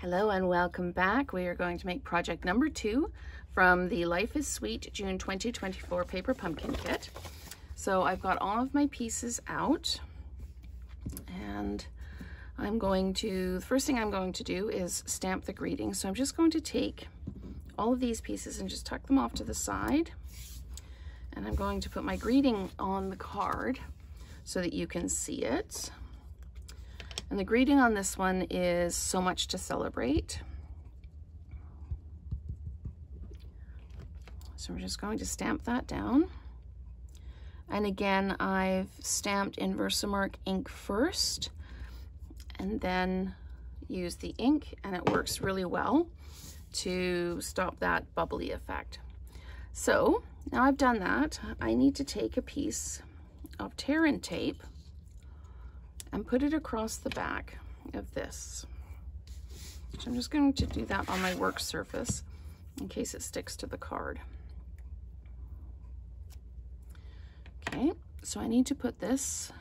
Hello and welcome back. We are going to make project number 2 from the Life is Sweet June 2024 paper pumpkin kit. So I've got all of my pieces out and the first thing I'm going to do is stamp the greeting. So I'm just going to take all of these pieces and just tuck them off to the side. And I'm going to put my greeting on the card so that you can see it. And the greeting on this one is "So much to celebrate." So we're just going to stamp that down. And again, I've stamped in Versamark ink first and then use the ink, and it works really well to stop that bubbly effect. So now I've done that, I need to take a piece of tear and tape and put it across the back of this. So I'm just going to do that on my work surface in case it sticks to the card. Okay, so I need to put this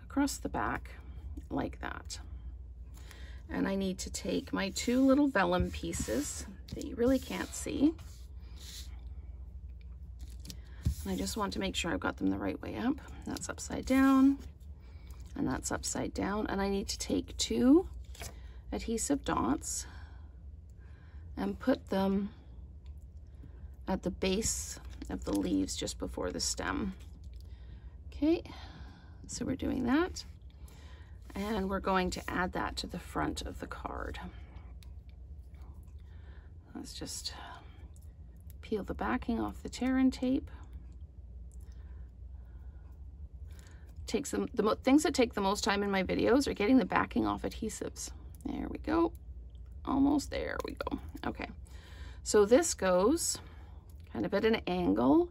across the back like that. And I need to take my 2 little vellum pieces that you really can't see. And I just want to make sure I've got them the right way up. That's upside down. And that's upside down, and I need to take 2 adhesive dots and put them at the base of the leaves just before the stem. Okay, so we're doing that, and we're going to add that to the front of the card. Let's just peel the backing off the tear and tape. Takes the things that take the most time in my videos are getting the backing off adhesives. There we go. Almost there we go. Okay. So this goes kind of at an angle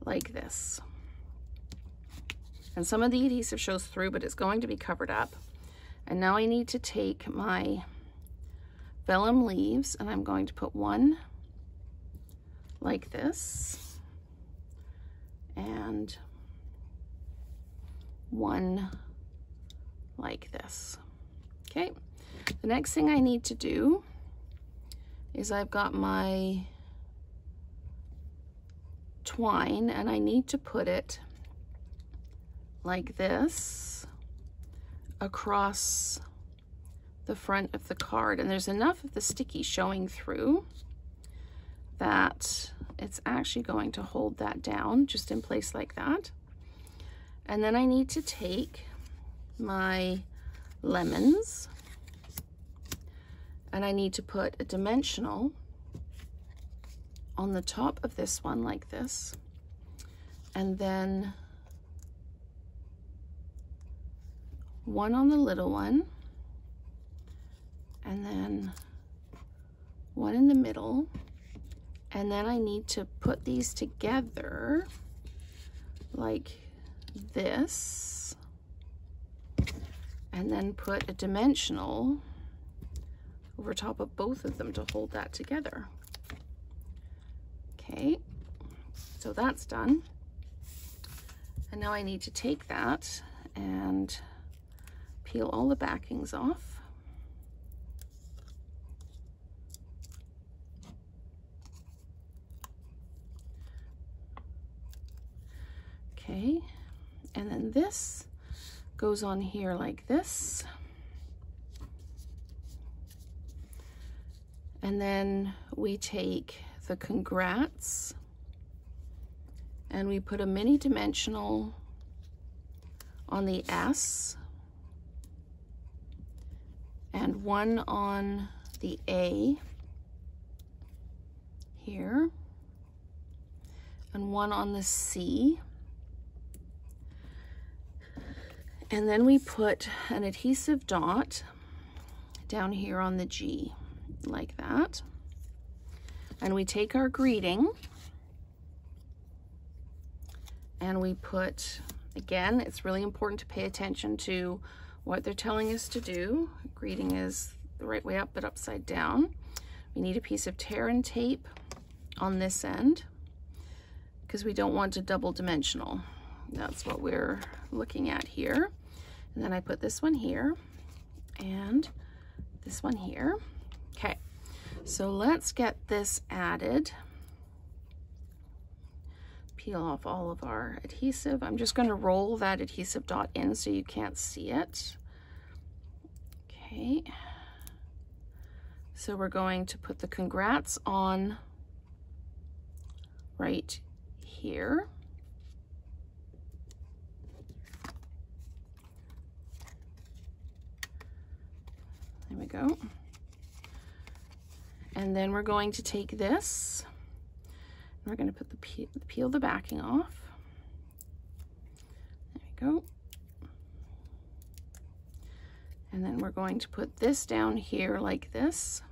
like this. And some of the adhesive shows through, but it's going to be covered up. And now I need to take my vellum leaves and I'm going to put one like this and one like this. Okay, the next thing I need to do is I've got my twine and I need to put it like this across the front of the card, and there's enough of the sticky showing through that it's actually going to hold that down just in place like that. And then I need to take my lemons and I need to put a dimensional on the top of this one like this, and then one on the little one, and then one in the middle, and then I need to put these together like this, and then put a dimensional over top of both of them to hold that together. Okay, so that's done. And now I need to take that and peel all the backings off. Okay. And then this goes on here like this. And then we take the congrats and we put a mini dimensional on the S and one on the A here and one on the C. And then we put an adhesive dot down here on the G, like that. And we take our greeting and we put, again, it's really important to pay attention to what they're telling us to do. Greeting is the right way up, but upside down. We need a piece of tear and tape on this end because we don't want a double dimensional. That's what we're looking at here. And then I put this one here and this one here. Okay, so let's get this added. Peel off all of our adhesive. I'm just going to roll that adhesive dot in so you can't see it. Okay, so we're going to put the congrats on right here. There we go. And then we're going to take this, and we're going to put peel the backing off. There we go. And then we're going to put this down here like this.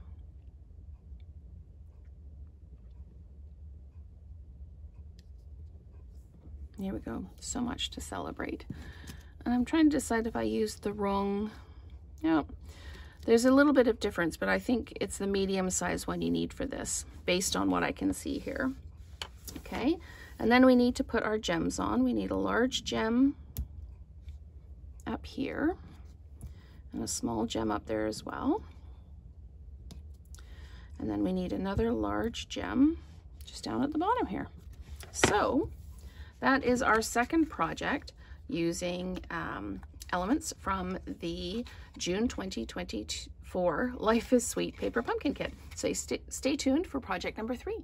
Here we go. So much to celebrate. And I'm trying to decide if I used the wrong, no. There's a little bit of difference, but I think it's the medium size one you need for this, based on what I can see here. Okay, and then we need to put our gems on. We need a large gem up here, and a small gem up there as well. And then we need another large gem just down at the bottom here. So that is our second project using elements from the June 2024 Life is Sweet Paper Pumpkin Kit. So stay tuned for project number 3.